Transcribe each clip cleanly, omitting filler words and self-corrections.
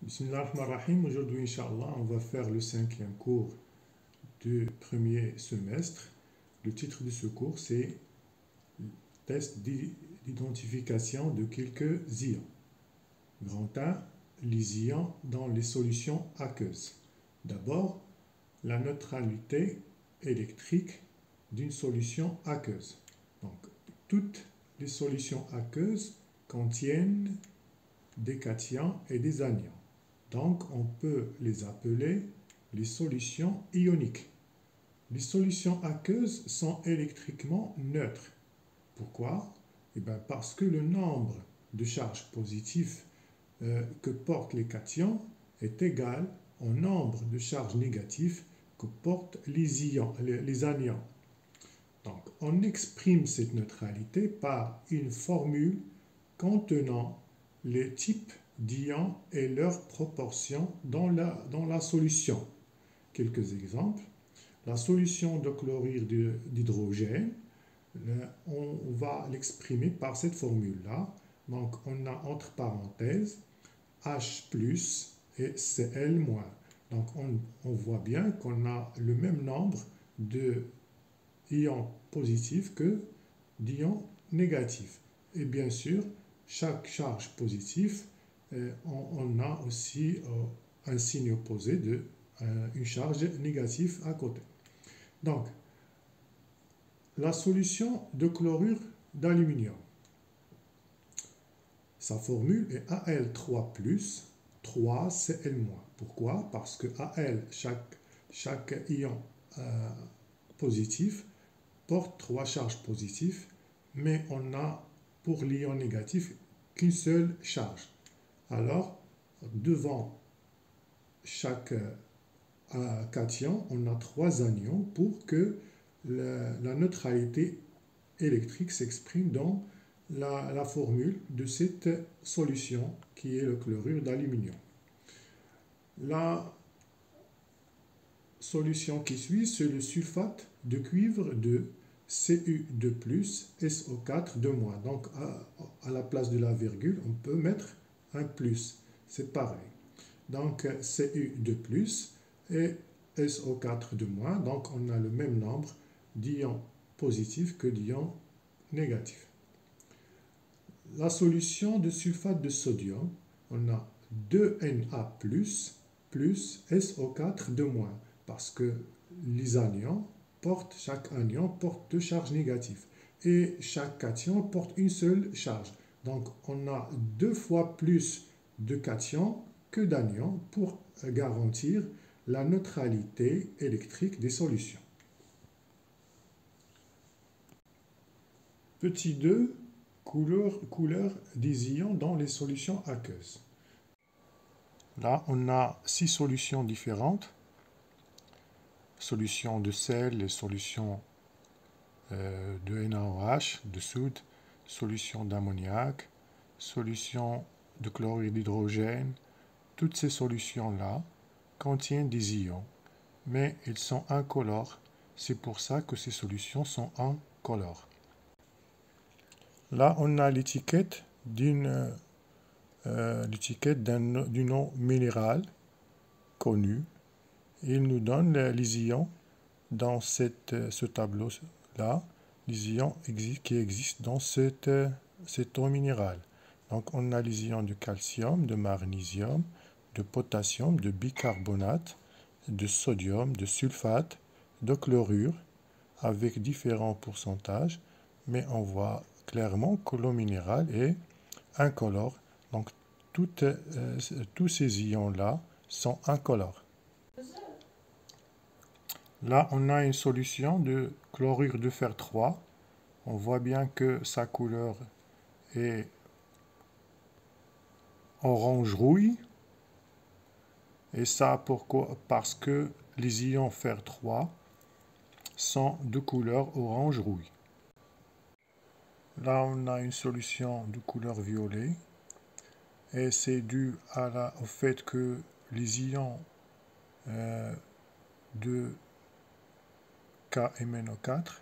Bismillah ar-Rahman ar-Rahim. Aujourd'hui, Inch'Allah, on va faire le 5e cours du premier semestre. Le titre de ce cours, c'est Test d'identification de quelques ions. Grand A, les ions dans les solutions aqueuses. D'abord, la neutralité électrique d'une solution aqueuse. Donc, toutes les solutions aqueuses contiennent des cations et des anions. Donc, on peut les appeler les solutions ioniques. Les solutions aqueuses sont électriquement neutres. Pourquoi? Parce que le nombre de charges positives que portent les cations est égal au nombre de charges négatives que portent les anions. Donc, on exprime cette neutralité par une formule contenant les types d'ions et leurs proportions dans la solution. Quelques exemples. La solution de chlorure d'hydrogène, on va l'exprimer par cette formule-là. Donc, on a entre parenthèses H plus et Cl moins. Donc, on voit bien qu'on a le même nombre d'ions positifs que d'ions négatifs. Et bien sûr, chaque charge positive, on a aussi un signe opposé de une charge négative à côté. Donc, la solution de chlorure d'aluminium, sa formule est Al3+, 3Cl-. Pourquoi? Parce que Al, chaque ion positif, porte 3 charges positives, mais on a pour l'ion négatif qu'une seule charge. Alors, devant chaque cation, on a 3 anions pour que la neutralité électrique s'exprime dans la formule de cette solution qui est le chlorure d'aluminium. La solution qui suit, c'est le sulfate de cuivre de Cu2+, SO4-. Donc, à la place de la virgule, on peut mettre un plus. C'est pareil. Donc, Cu2+ et SO4-. Donc, on a le même nombre d'ions positifs que d'ions négatifs. La solution de sulfate de sodium, on a 2Na+, plus SO4-. Parce que les anions chaque anion porte 2 charges négatives et chaque cation porte une seule charge. Donc, on a 2 fois plus de cations que d'anions pour garantir la neutralité électrique des solutions. Petit 2, couleur des ions dans les solutions aqueuses. Là, on a 6 solutions différentes. Solution de sel, solution de NaOH, de soude, solution d'ammoniac, solution de chlorure d'hydrogène. Toutes ces solutions-là contiennent des ions, mais ils sont incolores. C'est pour ça que ces solutions sont incolores. Là, on a l'étiquette du nom minéral connu. Il nous donne les ions dans ce tableau-là, les ions qui existent dans cette eau minérale. Donc, on a les ions de calcium, de magnésium, de potassium, de bicarbonate, de sodium, de sulfate, de chlorure, avec différents pourcentages, mais on voit clairement que l'eau minérale est incolore. Donc, tous ces ions-là sont incolores. Là, on a une solution de chlorure de fer 3. On voit bien que sa couleur est orange-rouille. Et ça, pourquoi? Parce que les ions fer 3 sont de couleur orange-rouille. Là, on a une solution de couleur violet. Et c'est dû au fait que les ions de KMnO4,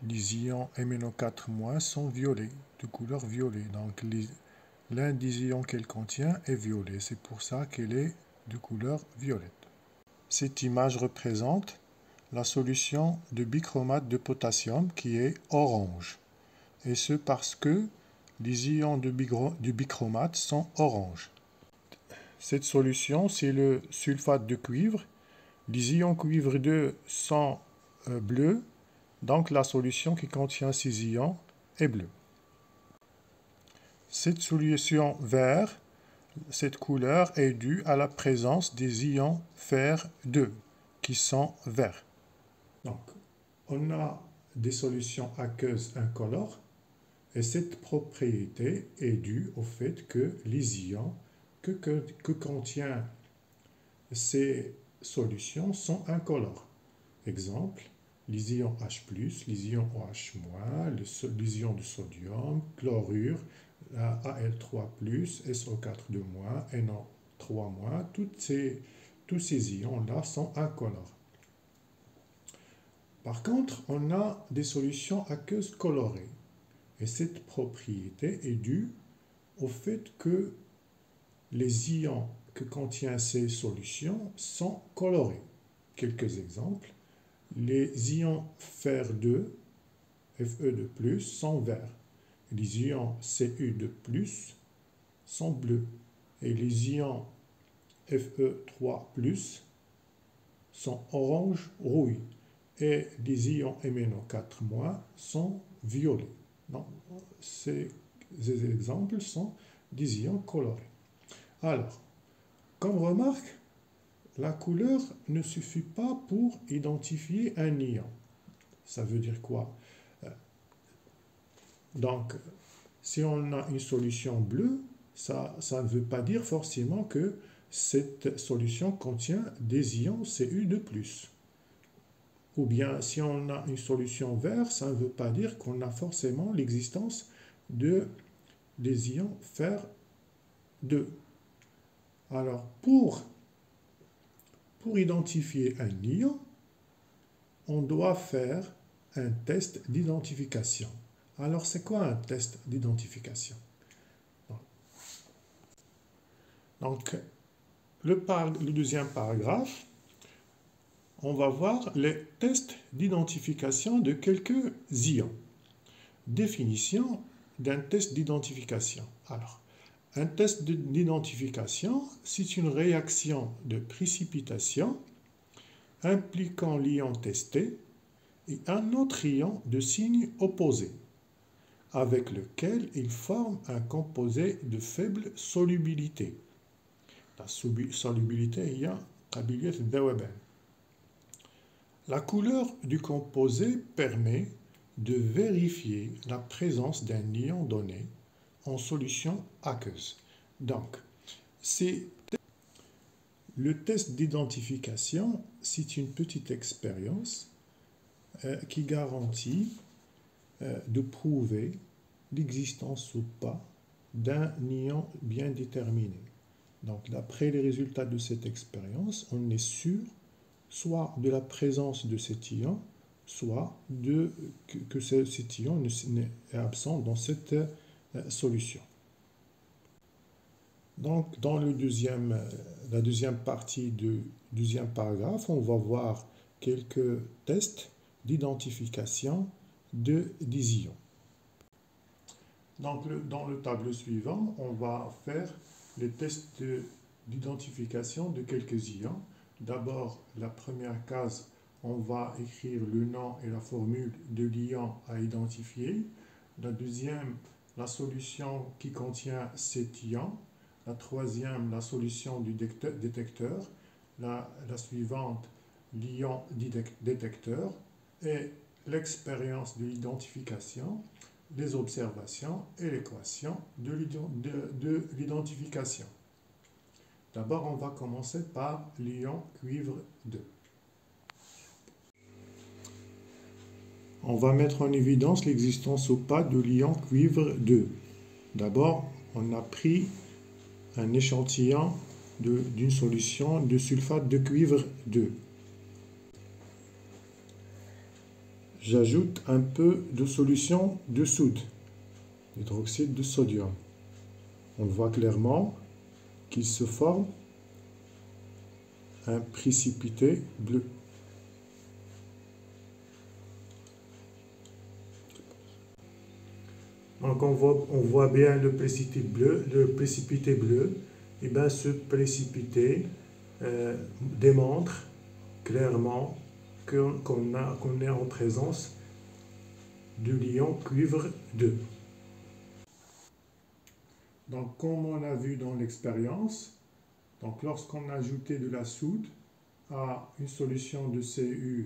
les ions MnO4- sont violets, de couleur violet. Donc l'un des ions qu'elle contient est violet. C'est pour ça qu'elle est de couleur violette. Cette image représente la solution de bichromate de potassium qui est orange. Et ce parce que les ions du bichromate sont orange. Cette solution, c'est le sulfate de cuivre. Les ions cuivre 2 sont bleus, donc la solution qui contient ces ions est bleue. Cette solution vert, cette couleur est due à la présence des ions fer 2 qui sont verts. Donc, on a des solutions aqueuses incolores et cette propriété est due au fait que les ions que contient ces solutions sont incolores. Exemple, les ions H+, les ions OH-, les ions de sodium, chlorure, Al3+, SO4-, NO3-, tous ces ions-là sont incolores. Par contre, on a des solutions aqueuses colorées. Et cette propriété est due au fait que les ions que contient ces solutions sont colorés. Quelques exemples. Les ions Fer2, Fe2+, sont verts. Les ions Cu2+, sont bleus. Et les ions Fe3+, sont orange rouille. Et les ions MnO4- sont violets. Donc, ces exemples sont des ions colorés. Alors, comme remarque, la couleur ne suffit pas pour identifier un ion. Ça veut dire quoi? Donc, si on a une solution bleue, ça ne veut pas dire forcément que cette solution contient des ions Cu2+. Ou bien, si on a une solution verte, ça ne veut pas dire qu'on a forcément l'existence des ions Fer2. Alors, pour identifier un ion, on doit faire un test d'identification. Alors, c'est quoi un test d'identification? Donc, le deuxième paragraphe, on va voir les tests d'identification de quelques ions. Définition d'un test d'identification. Alors, un test d'identification, c'est une réaction de précipitation impliquant l'ion testé et un autre ion de signe opposé, avec lequel il forme un composé de faible solubilité. La solubilité est قابلية الذوبان. La couleur du composé permet de vérifier la présence d'un ion donné en solution aqueuse. Donc, le test d'identification, c'est une petite expérience qui garantit de prouver l'existence ou pas d'un ion bien déterminé. Donc, d'après les résultats de cette expérience, on est sûr soit de la présence de cet ion, soit que cet ion est absent dans cette solution. Donc, dans la deuxième partie du deuxième paragraphe, on va voir quelques tests d'identification des ions. Donc, dans le tableau suivant, on va faire les tests d'identification de quelques ions. D'abord, la première case, on va écrire le nom et la formule de l'ion à identifier. La deuxième, la solution qui contient cet ion. La troisième, la solution du détecteur. La suivante, l'ion détecteur. Et l'expérience de l'identification, les observations et l'équation de l'identification. D'abord, on va commencer par l'ion cuivre 2. On va mettre en évidence l'existence ou pas de l'ion cuivre 2. D'abord, on a pris un échantillon d'une solution de sulfate de cuivre 2. J'ajoute un peu de solution de soude, hydroxyde de sodium. on voit clairement qu'il se forme un précipité bleu. Donc on voit bien le précipité bleu. Et bien ce précipité démontre clairement qu'on est en présence du l'ion cuivre 2. Donc comme on a vu dans l'expérience, donc lorsqu'on a ajouté de la soude à une solution de CuSO4,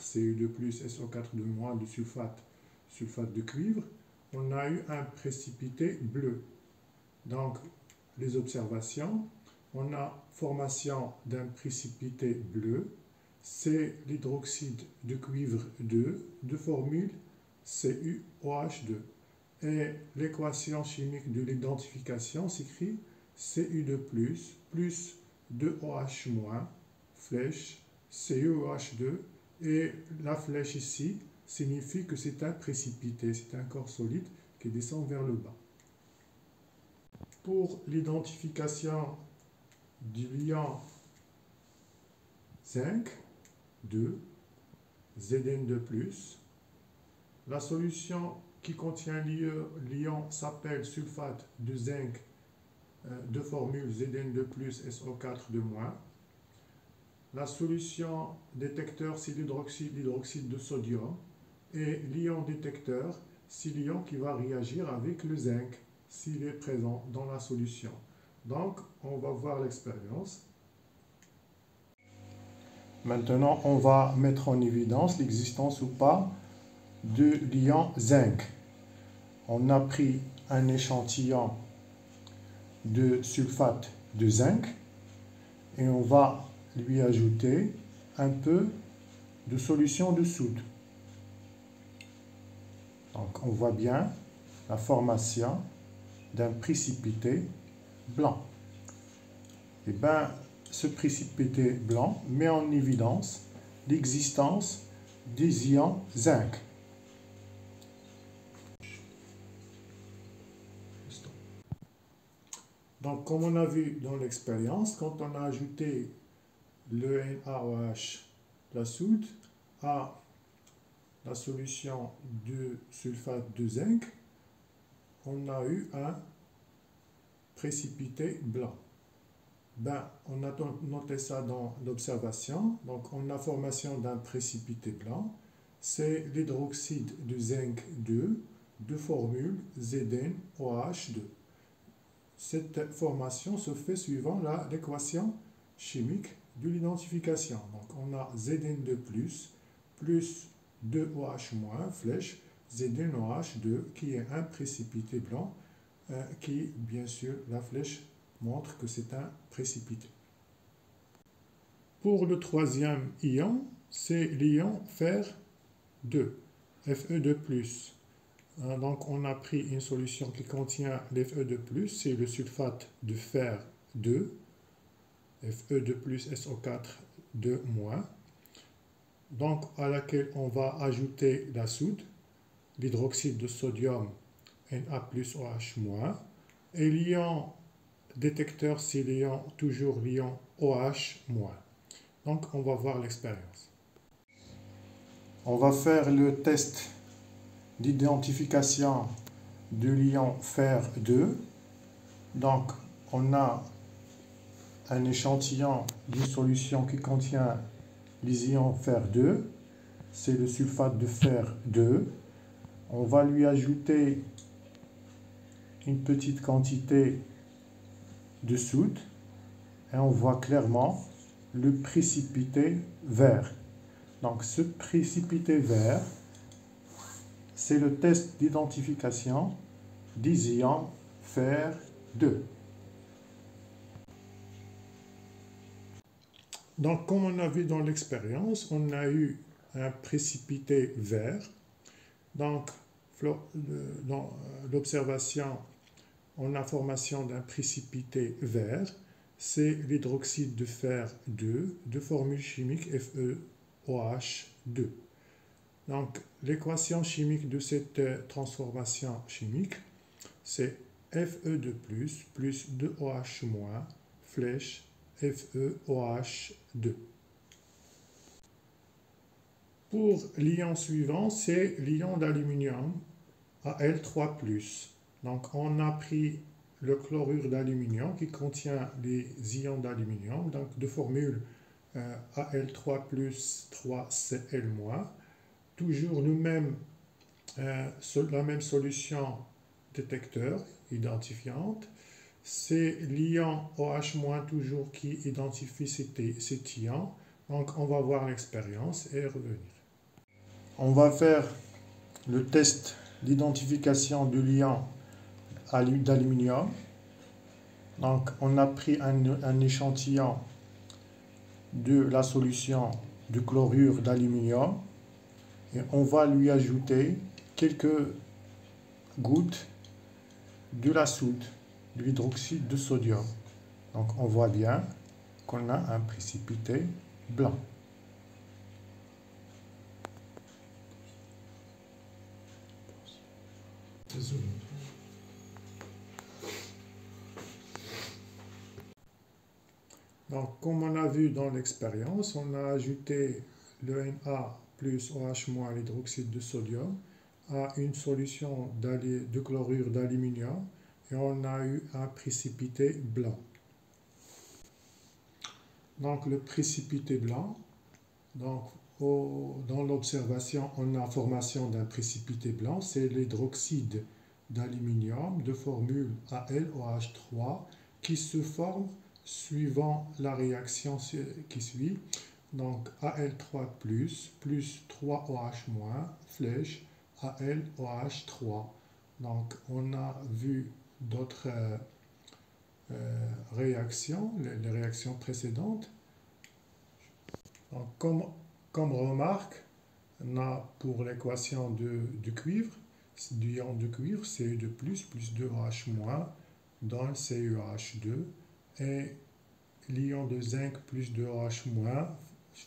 Cu2+, SO4 de sulfate de cuivre, on a eu un précipité bleu. Donc les observations, on a formation d'un précipité bleu, c'est l'hydroxyde de cuivre 2 de formule CuOH2. Et l'équation chimique de l'identification s'écrit Cu2+, plus 2OH-, flèche CuOH2, et la flèche ici signifie que c'est un précipité, c'est un corps solide qui descend vers le bas. Pour l'identification du l'ion zinc 2, Zn2+, la solution qui contient l'ion s'appelle sulfate de zinc de formule Zn2+, SO4 La solution détecteur, c'est l'hydroxyde de sodium. Et l'ion détecteur, c'est l'ion qui va réagir avec le zinc s'il est présent dans la solution. Donc, on va voir l'expérience. Maintenant, on va mettre en évidence l'existence ou pas de l'ion zinc. On a pris un échantillon de sulfate de zinc et on va lui ajouter un peu de solution de soude. Donc on voit bien la formation d'un précipité blanc. Et bien ce précipité blanc met en évidence l'existence des ions zinc. Donc, comme on a vu dans l'expérience, quand on a ajouté le NaOH, la soude, à la solution de sulfate de zinc, on a eu un précipité blanc. Ben, on a noté ça dans l'observation. Donc, on a formation d'un précipité blanc. C'est l'hydroxyde de zinc 2 de formule ZnOH2. Cette formation se fait suivant l'équation chimique de l'identification. Donc, on a Zn2+, plus 2OH-, flèche, ZnOH2, qui est un précipité blanc, qui, bien sûr, la flèche montre que c'est un précipité. Pour le troisième ion, c'est l'ion fer 2, Fe2+. Donc, on a pris une solution qui contient l'Fe2+, c'est le sulfate de fer 2, Fe2+, SO4 2-. Donc, à laquelle on va ajouter la soude, l'hydroxyde de sodium Na+OH-. Et l'ion détecteur, c'est toujours l'ion OH-. Donc, on va voir l'expérience. On va faire le test d'identification de l'ion fer 2. Donc, on a un échantillon d'une solution qui contient les ions fer 2. C'est le sulfate de fer 2. On va lui ajouter une petite quantité de soude et on voit clairement le précipité vert. Donc, ce précipité vert, c'est le test d'identification des ions fer 2. Donc, comme on a vu dans l'expérience, on a eu un précipité vert. Donc, dans l'observation, on a formation d'un précipité vert. C'est l'hydroxyde de fer 2 de formule chimique FeOH2. Donc, l'équation chimique de cette transformation chimique, c'est Fe2+, plus 2OH-, flèche FeOH2. Pour l'ion suivant, c'est l'ion d'aluminium, Al3+. Donc on a pris le chlorure d'aluminium qui contient les ions d'aluminium, donc de formule Al3+, 3Cl-. Toujours la même solution détecteur identifiante. C'est l'ion OH- toujours qui identifie cet ion. Donc on va voir l'expérience et revenir. On va faire le test d'identification du l'ion d'aluminium. Donc on a pris un échantillon de la solution de chlorure d'aluminium et on va lui ajouter quelques gouttes de la soude, de l'hydroxyde de sodium. Donc on voit bien qu'on a un précipité blanc. Donc, comme on a vu dans l'expérience, on a ajouté le Na plus OH- l'hydroxyde de sodium à une solution de chlorure d'aluminium et on a eu un précipité blanc. Donc, le précipité blanc, dans l'observation, on a formation d'un précipité blanc, c'est l'hydroxyde d'aluminium de formule AlOH3 qui se forme suivant la réaction qui suit. Donc Al3+, plus 3OH-, flèche AlOH3. Donc on a vu d'autres réactions, les réactions précédentes. Donc, comme remarque, on a pour l'équation du cuivre, du ion de cuivre, Cu2+, plus 2OH- donne CuH2 et l'ion de zinc plus 2OH-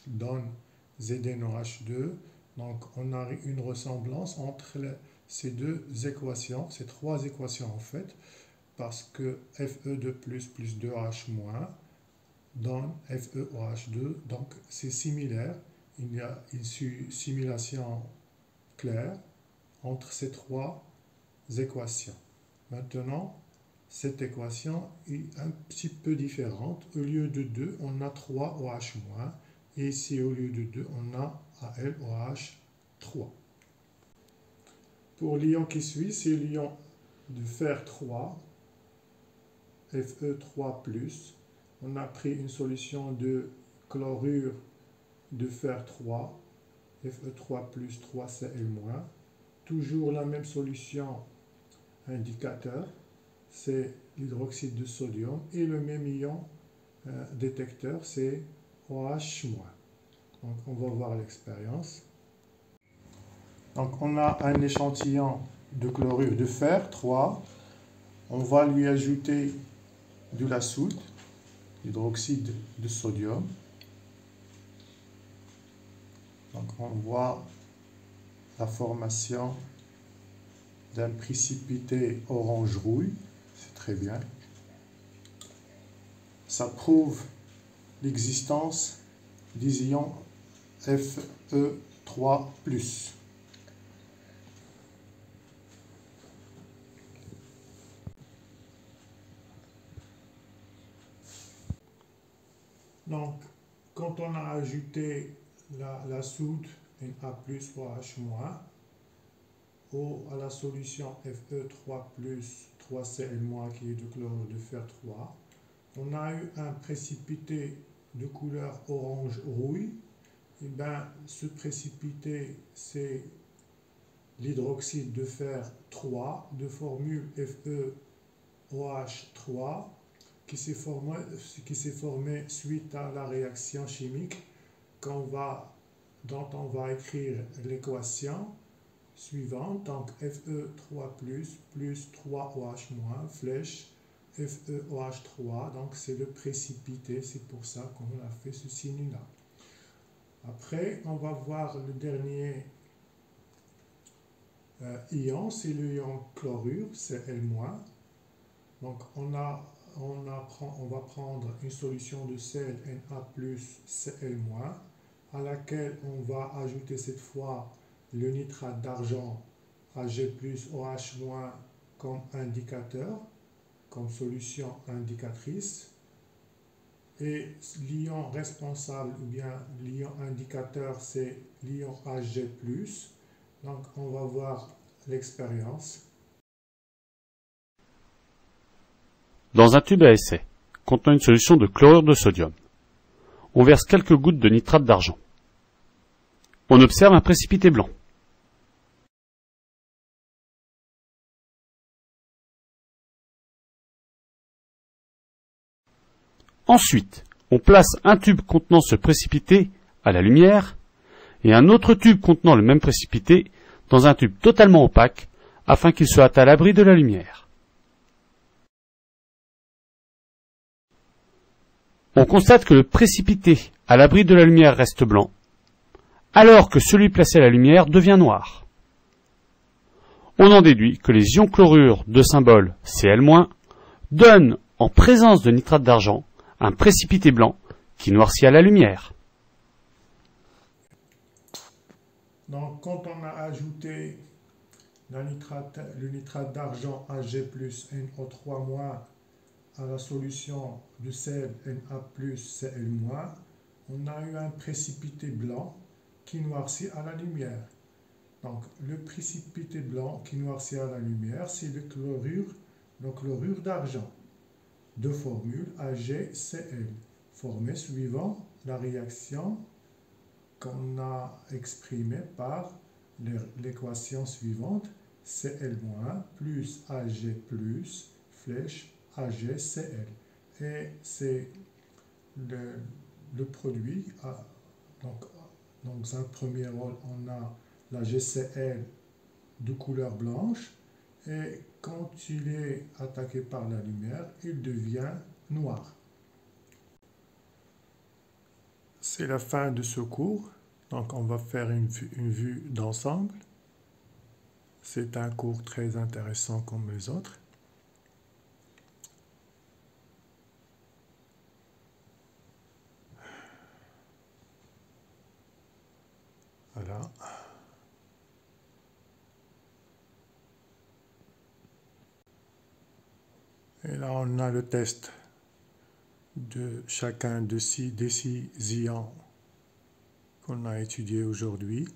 donne ZnOH2. Donc on a une ressemblance entre ces deux équations, ces trois équations en fait, parce que Fe2+, plus 2OH- donne FeOH2, donc c'est similaire. Il y a une simulation claire entre ces trois équations. Maintenant, cette équation est un petit peu différente. Au lieu de 2, on a 3 OH-, et ici au lieu de 2, on a AlOH3. Pour l'ion qui suit, c'est l'ion de fer 3, Fe3+. On a pris une solution de chlorure de fer 3, Fe3+, 3Cl-. Toujours la même solution indicateur, c'est l'hydroxyde de sodium, et le même ion détecteur, c'est OH-. Donc on va voir l'expérience. Donc on a un échantillon de chlorure de fer 3. On va lui ajouter de la soude, l'hydroxyde de sodium. Donc on voit la formation d'un précipité orange-rouille. C'est très bien. Ça prouve l'existence des ions Fe3+. Donc, quand on a ajouté la soude Na+, OH-, à la solution Fe3+, 3Cl- qui est de chlorure de fer 3, on a eu un précipité de couleur orange-rouille. Et bien, ce précipité, c'est l'hydroxyde de fer 3 de formule FeOH3 qui s'est formé suite à la réaction chimique dont on va écrire l'équation suivante. Donc Fe3+, plus 3OH-, flèche FeOH3. Donc c'est le précipité, c'est pour ça qu'on a fait ce signe-là. Après, on va voir le dernier ion, c'est le ion chlorure, Cl-. Donc on va prendre une solution de sel Na plus Cl-, à laquelle on va ajouter cette fois le nitrate d'argent Ag plus OH- comme indicateur, comme solution indicatrice. Et l'ion responsable ou bien l'ion indicateur, c'est l'ion Ag+. Donc on va voir l'expérience. Dans un tube à essai, contenant une solution de chlorure de sodium, on verse quelques gouttes de nitrate d'argent. On observe un précipité blanc. Ensuite, on place un tube contenant ce précipité à la lumière et un autre tube contenant le même précipité dans un tube totalement opaque afin qu'il soit à l'abri de la lumière. On constate que le précipité à l'abri de la lumière reste blanc, alors que celui placé à la lumière devient noir. On en déduit que les ions chlorure de symbole Cl- donnent, en présence de nitrate d'argent, un précipité blanc qui noircit à la lumière. Donc quand on a ajouté le nitrate d'argent Ag plus NO3- à la solution de sel Na plus Cl-, on a eu un précipité blanc qui noircit à la lumière. Donc le précipité blanc qui noircit à la lumière, c'est le chlorure d'argent de formule AgCl, formé suivant la réaction qu'on a exprimée par l'équation suivante, Cl- plus Ag plus flèche AgCl. Et c'est le produit. Donc, dans un premier rôle, on a la GCl de couleur blanche, et quand il est attaqué par la lumière, il devient noir. C'est la fin de ce cours. Donc on va faire une vue d'ensemble. C'est un cours très intéressant comme les autres. Voilà. Et là, on a le test de chacun des six ions qu'on a étudié aujourd'hui.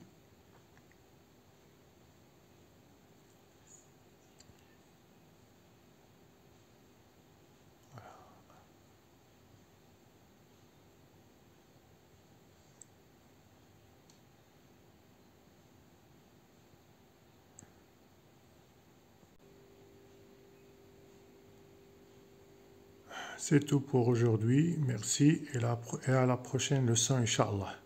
C'est tout pour aujourd'hui. Merci et à la prochaine leçon, Inch'Allah.